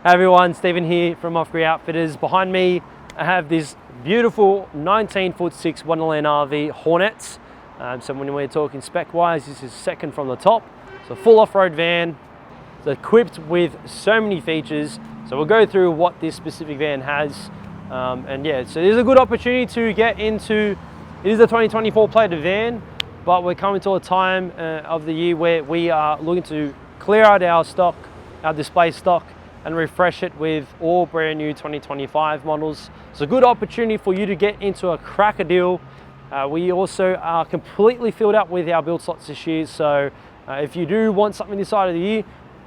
Hey everyone, Stephen here from Off Grid Outfitters. Behind me, I have this beautiful 19'6" Wonderland RV Hornet. So when we're talking spec-wise, this is second from the top. It's a full off-road van. It's equipped with so many features. So we'll go through what this specific van has. And yeah, so there's a good opportunity to get into, it is a 2024 plated van, but we're coming to a time of the year where we are looking to clear out our stock, our display stock, and refresh it with all brand new 2025 models. It's a good opportunity for you to get into a cracker deal. We also are completely filled up with our build slots this year, so if you do want something this side of the year,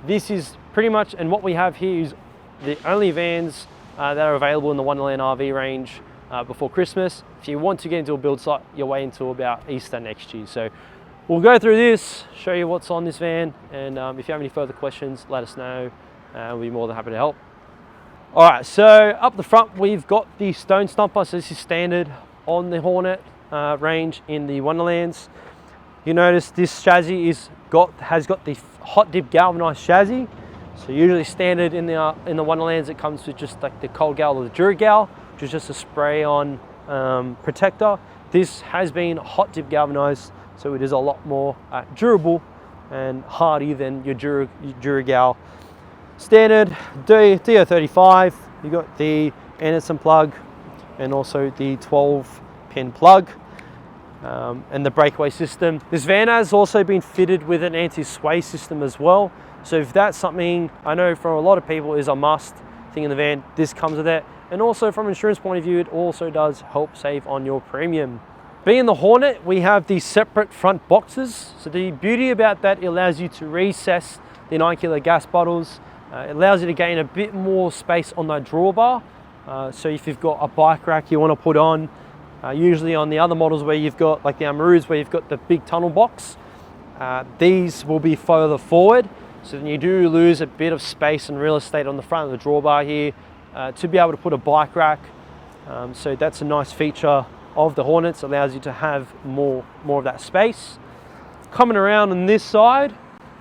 this is pretty much, and what we have here is the only vans that are available in the Wonderland RV range before Christmas. If you want to get into a build slot, you're waiting until about Easter next year. So we'll go through this, show you what's on this van, and if you have any further questions, let us know. We'll be more than happy to help. All right, so up the front, we've got the stone stumper. So this is standard on the Hornet range in the Wonderlands. You notice this chassis has got the hot dip galvanized chassis. So usually standard in the Wonderlands, it comes with just like the cold gal or the Duragal, which is just a spray on protector. This has been hot dip galvanized, so it is a lot more durable and hardy than your Duragal. Standard DO35, you got the Anderson plug and also the 12-pin plug and the breakaway system. This van has also been fitted with an anti-sway system as well. So if that's something I know for a lot of people is a must thing in the van, this comes with it. And also from an insurance point of view, it also does help save on your premium. Being the Hornet, we have these separate front boxes. So the beauty about that, it allows you to recess the 9-kilo gas bottles. It allows you to gain a bit more space on that drawbar. So if you've got a bike rack you want to put on, usually on the other models where you've got, like the Amaroos, where you've got the big tunnel box, these will be further forward. So then you do lose a bit of space and real estate on the front of the drawbar here to be able to put a bike rack. So that's a nice feature of the Hornets, allows you to have more of that space. Coming around on this side,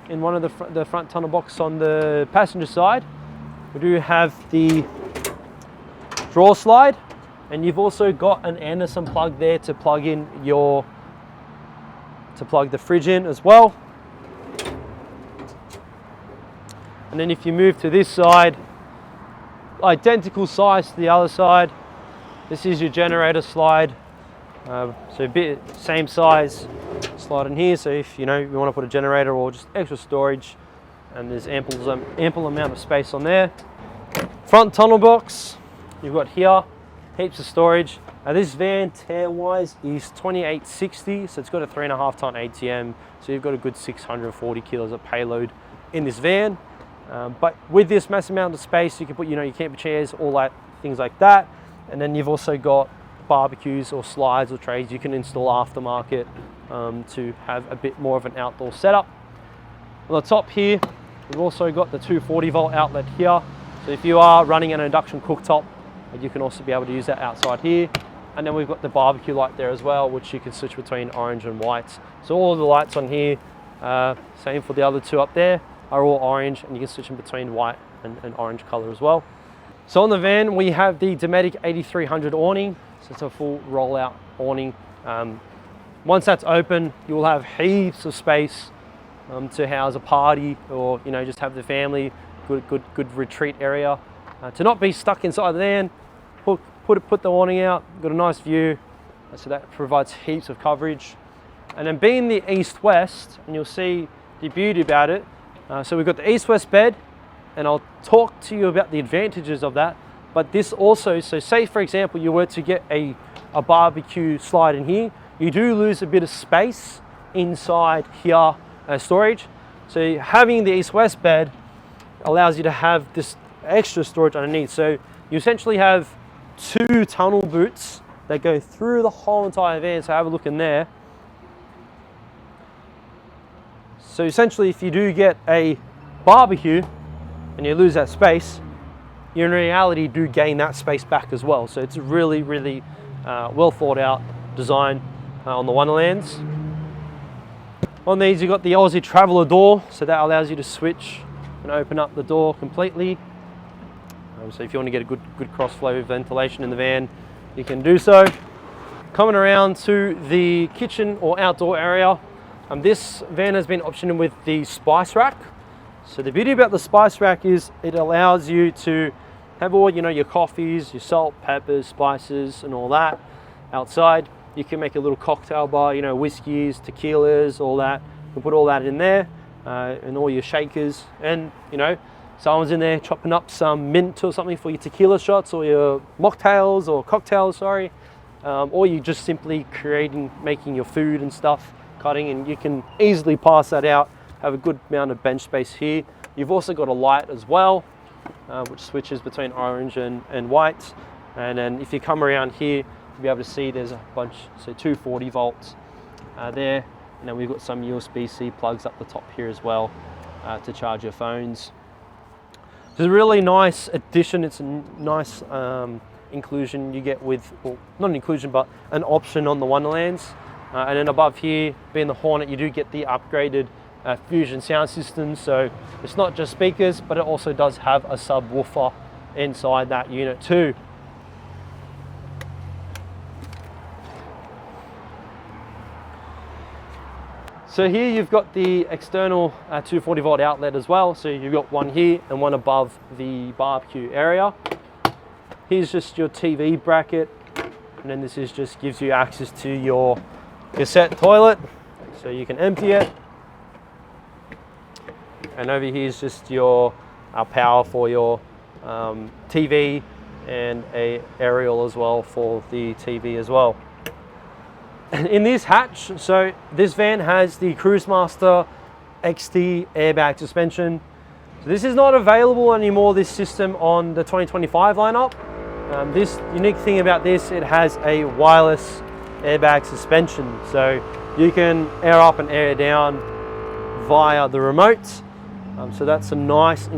in one of the front tunnel box on the passenger side, we do have the drawer slide, and you've also got an Anderson plug there to plug the fridge in as well. And then if you move to this side, identical size to the other side. This is your generator slide, so a bit same size slide in here. So if you want to put a generator or just extra storage, and there's ample amount of space on there. Front tunnel box, you've got here heaps of storage. Now this van tear wise is 2860, so it's got a 3.5 ton ATM, so you've got a good 640 kilos of payload in this van. But with this massive amount of space, you can put your camper chairs, all that, things like that. And then you've also got barbecues or slides or trays you can install aftermarket to have a bit more of an outdoor setup. On the top here, we've also got the 240 volt outlet here. So if you are running an induction cooktop, you can also be able to use that outside here. And then we've got the barbecue light there as well, which you can switch between orange and white. So all of the lights on here, same for the other two up there, are all orange, and you can switch in between white and orange color as well. So on the van, we have the Dometic 8300 awning. So it's a full rollout awning. Once that's open, you'll have heaps of space to house a party, or just have the family, good retreat area. To not be stuck inside the van, put the awning out, got a nice view, so that provides heaps of coverage. And then being the east-west, and you'll see the beauty about it, so we've got the east-west bed, and I'll talk to you about the advantages of that. But this also, so say for example you were to get a barbecue slide in here, you do lose a bit of space inside here storage. So having the east-west bed allows you to have this extra storage underneath. So you essentially have two tunnel boots that go through the whole entire van. So have a look in there. So essentially, if you do get a barbecue and you lose that space, you in reality do gain that space back as well. So it's a really well thought out design on the Wonderlands. On these, you've got the Aussie Traveller door, so that allows you to switch and open up the door completely. So if you want to get a good cross flow ventilation in the van, you can do so. Coming around to the kitchen or outdoor area, this van has been optioned with the spice rack. So the beauty about the spice rack is it allows you to have all, you know, your coffees, your salt, peppers, spices and all that outside. You can make a little cocktail bar, you know, whiskeys, tequilas, all that. You can put all that in there and all your shakers. And, you know, someone's in there chopping up some mint or something for your tequila shots or your mocktails or cocktails, sorry. Or you just simply making your food and stuff, cutting, and you can easily pass that out. Have a good amount of bench space here. You've also got a light as well, which switches between orange and white. And then if you come around here, you'll be able to see there's a bunch, so 240 volts there. And then we've got some USB-C plugs up the top here as well to charge your phones. It's a really nice addition. It's a nice inclusion you get with, well, not an inclusion, but an option on the Wonderlands. And then above here, being the Hornet, you do get the upgraded Fusion sound system. So it's not just speakers, but it also does have a subwoofer inside that unit too. So here you've got the external 240 volt outlet as well. So you've got one here and one above the barbecue area. Here's just your TV bracket, and then this is just gives you access to your cassette toilet, so you can empty it. And over here is just your power for your TV and a aerial as well for the TV as well. In this hatch, so this van has the Cruisemaster XT Airbag Suspension. So this is not available anymore, this system, on the 2025 lineup. This unique thing about this, it has a wireless airbag suspension. So you can air up and air down via the remote. So that's a nice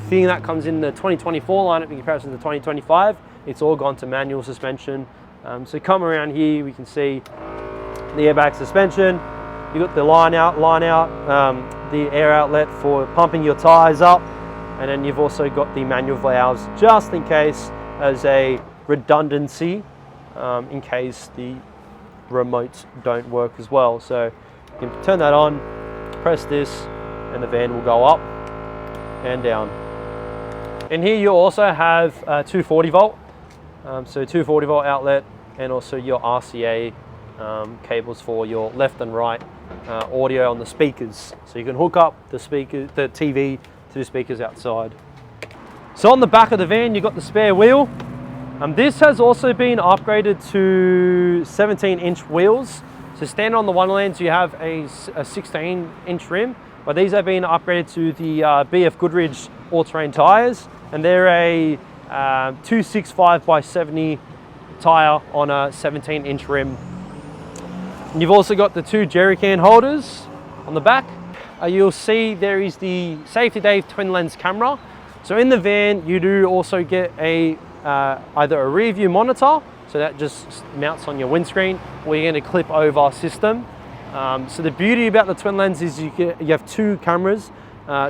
thing that comes in the 2024 lineup in comparison to the 2025. It's all gone to manual suspension. So come around here, we can see the airbag suspension. You've got the line out, the air outlet for pumping your tyres up, and then you've also got the manual valves just in case, as a redundancy, in case the remotes don't work as well. So you can turn that on, press this, and the van will go up and down. And here you also have 240 volt, so 240 volt outlet, and also your RCA cables for your left and right audio on the speakers. So you can hook up the TV to the speakers outside. So on the back of the van, you've got the spare wheel. This has also been upgraded to 17-inch wheels. So standard on the Wonderlands, you have a 16-inch rim, but these have been upgraded to the BF Goodrich all-terrain tyres, and they're a 265 by 70 tyre on a 17-inch rim. And you've also got the two jerry can holders on the back. You'll see there is the Safety Dave twin lens camera. So in the van, you do also get a either a rear view monitor, so that just mounts on your windscreen, or you're going to clip over system. So the beauty about the twin lens is you have two cameras.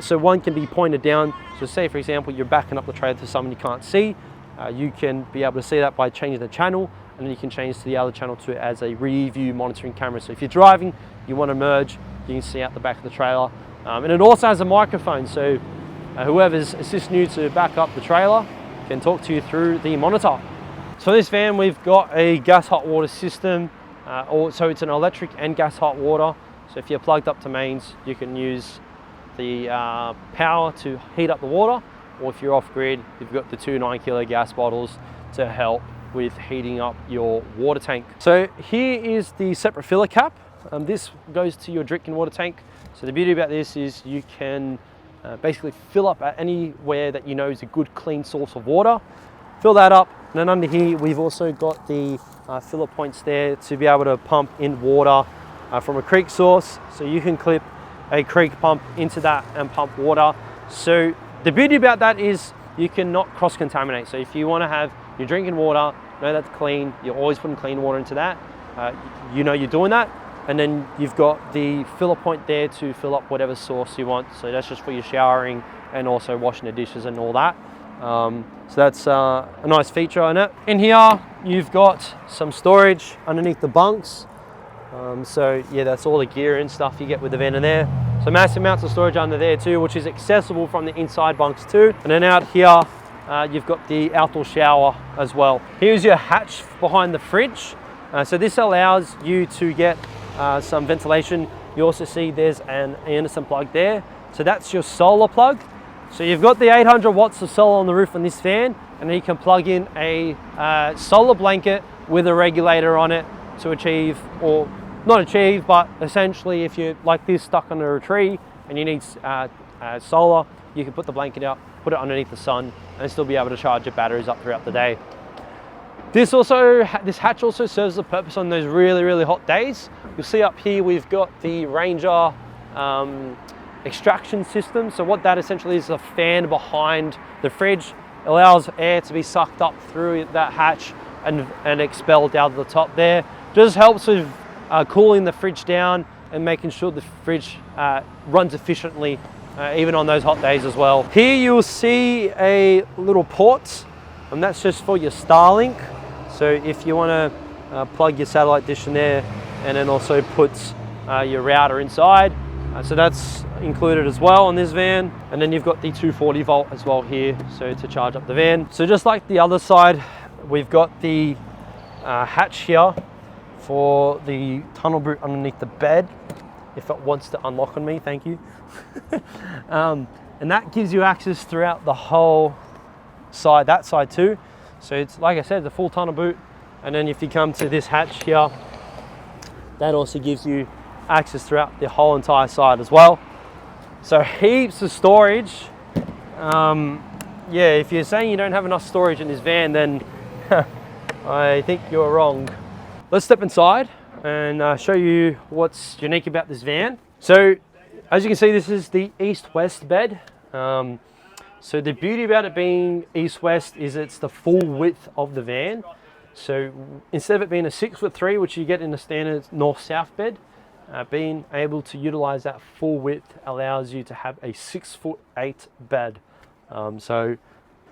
So one can be pointed down. So say for example, you're backing up the trailer to someone you can't see. You can be able to see that by changing the channel, and then you can change to the other channel to as a rear view monitoring camera. So if you're driving, you want to merge, you can see out the back of the trailer. And it also has a microphone, so whoever's assisting you to back up the trailer can talk to you through the monitor. So this van, we've got a gas hot water system, so it's an electric and gas hot water. So if you're plugged up to mains, you can use the power to heat up the water, or if you're off grid, you've got the two 9-kilo gas bottles to help with heating up your water tank. So here is the separate filler cap. This goes to your drinking water tank. So the beauty about this is you can basically fill up at anywhere that you know is a good clean source of water. Fill that up, and then under here we've also got the filler points there to be able to pump in water from a creek source. So you can clip a creek pump into that and pump water. So the beauty about that is you cannot cross-contaminate. So if you want to have your drinking water, know that's clean, you're always putting clean water into that, you know you're doing that. And then you've got the filler point there to fill up whatever source you want. So that's just for your showering and also washing the dishes and all that. So that's a nice feature on it. In here, you've got some storage underneath the bunks. So yeah, that's all the gear and stuff you get with the van in there. So massive amounts of storage under there too, which is accessible from the inside bunks too. And then out here, you've got the outdoor shower as well. Here's your hatch behind the fridge. So this allows you to get some ventilation. You also see there's an Anderson plug there. So that's your solar plug. So you've got the 800 watts of solar on the roof on this van, and then you can plug in a solar blanket with a regulator on it to achieve, or not achieve, but essentially if you're like this stuck under a tree and you need solar, you can put the blanket out, put it underneath the sun, and still be able to charge your batteries up throughout the day. This hatch also serves the purpose on those really hot days. You'll see up here we've got the Ranger extraction system. So what that essentially is a fan behind the fridge. It allows air to be sucked up through that hatch and expelled down to the top there. Just helps with cooling the fridge down and making sure the fridge runs efficiently even on those hot days as well. Here you'll see a little port, and that's just for your Starlink. So if you want to plug your satellite dish in there and then also put your router inside, so that's included as well on this van. And then you've got the 240 volt as well here, so to charge up the van. So just like the other side, we've got the hatch here for the tunnel boot underneath the bed, if it wants to unlock on me, thank you. And that gives you access throughout the whole side, that side too. So it's, like I said, the full tunnel boot. And then if you come to this hatch here, that also gives you access throughout the whole entire side as well. So heaps of storage. Yeah, if you're saying you don't have enough storage in this van, then I think you're wrong. Let's step inside and show you what's unique about this van. So as you can see, this is the east-west bed. So the beauty about it being east-west is it's the full width of the van. So instead of it being a 6'3", which you get in the standard north-south bed, being able to utilize that full width allows you to have a 6'8" bed. So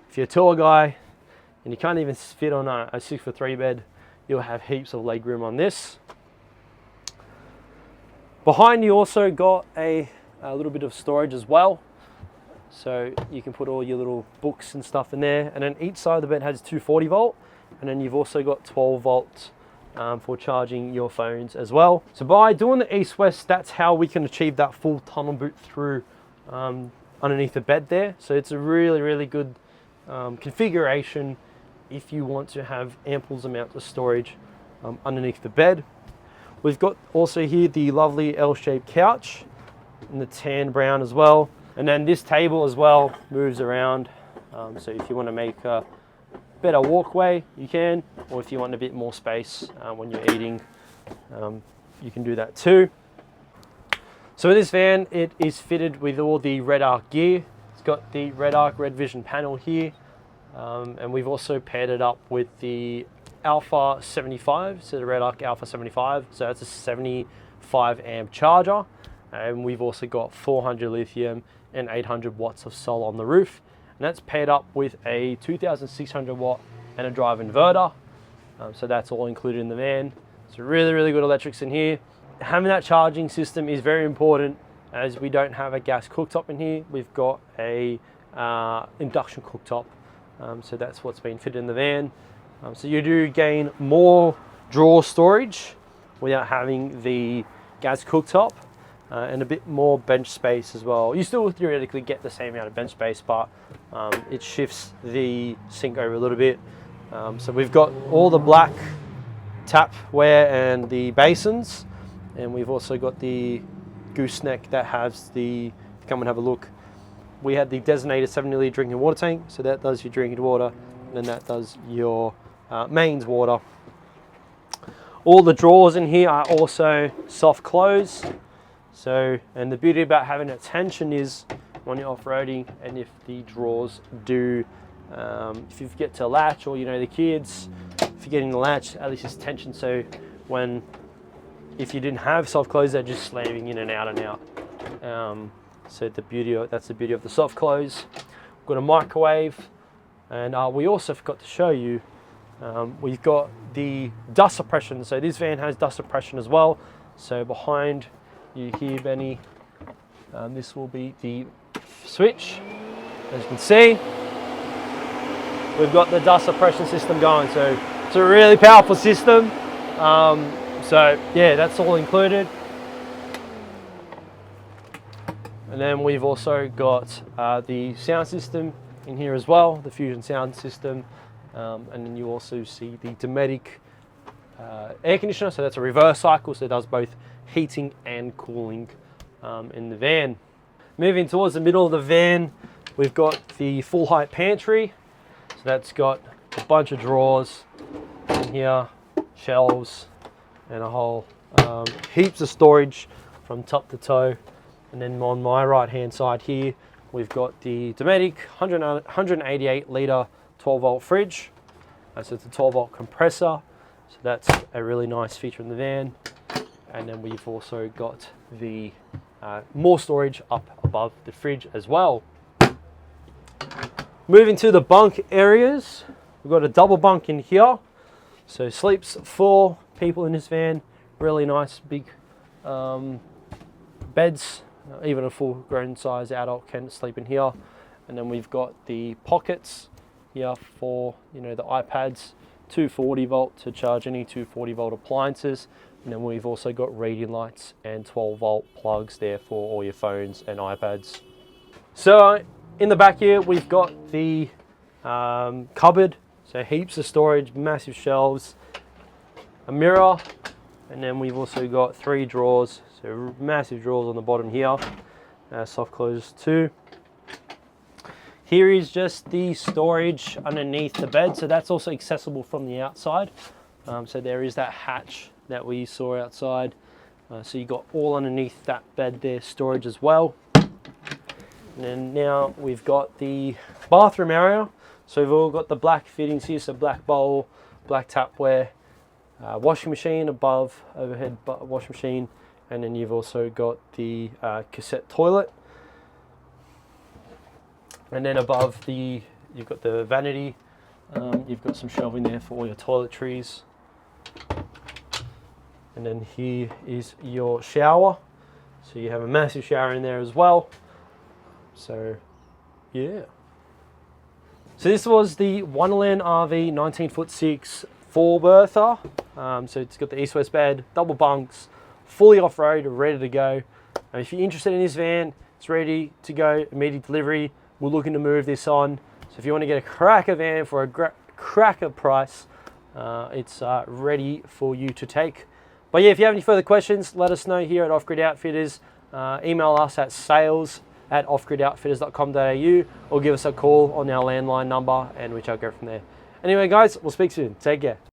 if you're a tall guy and you can't even fit on a 6'3" bed, you'll have heaps of leg room on this. Behind you also got a little bit of storage as well. So you can put all your little books and stuff in there. And then each side of the bed has 240 volt. And then you've also got 12 volts for charging your phones as well. So by doing the east-west, that's how we can achieve that full tunnel boot through underneath the bed there. So it's a really good configuration if you want to have ample amounts of storage underneath the bed. We've got also here the lovely L-shaped couch in the tan brown as well. And then this table as well moves around. So if you want to make a better walkway, you can, or if you want a bit more space when you're eating, you can do that too. So in this van, it is fitted with all the Redarc gear. It's got the Redarc Red Vision panel here. And we've also paired it up with the Alpha 75, so the Redarc Alpha 75. So that's a 75 amp charger. And we've also got 400 lithium and 800 watts of solar on the roof. And that's paired up with a 2600 watt and a drive inverter. So that's all included in the van. So really good electrics in here. Having that charging system is very important, as we don't have a gas cooktop in here. We've got a induction cooktop. So that's what's been fitted in the van. So you do gain more drawer storage without having the gas cooktop. And a bit more bench space as well. You still theoretically get the same amount of bench space, but it shifts the sink over a little bit. So we've got all the black tapware and the basins, and we've also got the gooseneck that has the, come and have a look, we had the designated 70 litre drinking water tank, so that does your drinking water, and then that does your mains water. All the drawers in here are also soft close. So, and the beauty about having that tension is when you're off-roading, and if the drawers do, if you forget to latch, or you know the kids forgetting to latch, at least it's tension. So if you didn't have soft close, they're just slamming in and out and out. So that's the beauty of the soft close. We've got a microwave And we also forgot to show you, we've got the dust suppression. So this van has dust suppression as well. So behind you here, Benny, this will be the switch. As you can see, we've got the dust suppression system going. So it's a really powerful system. So yeah, that's all included. And then we've also got the sound system in here as well, the Fusion sound system. And then you also see the Dometic air conditioner. So that's a reverse cycle, so it does both heating and cooling in the van. Moving towards the middle of the van, we've got the full height pantry. So that's got a bunch of drawers in here, shelves, and a whole heaps of storage from top to toe. And then on my right hand side here, we've got the Dometic 188 litre 12 volt fridge. So it's a 12 volt compressor. So that's a really nice feature in the van. And then we've also got the more storage up above the fridge as well. Moving to the bunk areas, we've got a double bunk in here. So sleeps 4 people in this van. Really nice big beds. Even a full grown size adult can sleep in here. And then we've got the pockets here for, you know, the iPads, 240 volt to charge any 240 volt appliances. And then we've also got reading lights and 12 volt plugs there for all your phones and iPads. So in the back here, we've got the cupboard. So heaps of storage, massive shelves, a mirror, and then we've also got 3 drawers. So massive drawers on the bottom here, soft close too. Here is just the storage underneath the bed. So that's also accessible from the outside. So there is that hatch that we saw outside. So you got all underneath that bed there, storage as well. And then now we've got the bathroom area. So we've all got the black fittings here, so black bowl, black tapware, washing machine above, overhead washing machine, and then you've also got the cassette toilet. And then above you've got the vanity, you've got some shelving there for all your toiletries. And then here is your shower. So you have a massive shower in there as well. So yeah. So this was the Wonderland RV 19'6" 4-berther. So it's got the east-west bed, double bunks, fully off-road, ready to go. And if you're interested in this van, it's ready to go, immediate delivery. We're looking to move this on. So if you want to get a cracker van for a cracker price, it's ready for you to take. But yeah, if you have any further questions, let us know here at Off Grid Outfitters. Email us at sales@offgridoutfitters.com.au or give us a call on our landline number, and we shall go from there. Anyway, guys, we'll speak soon. Take care.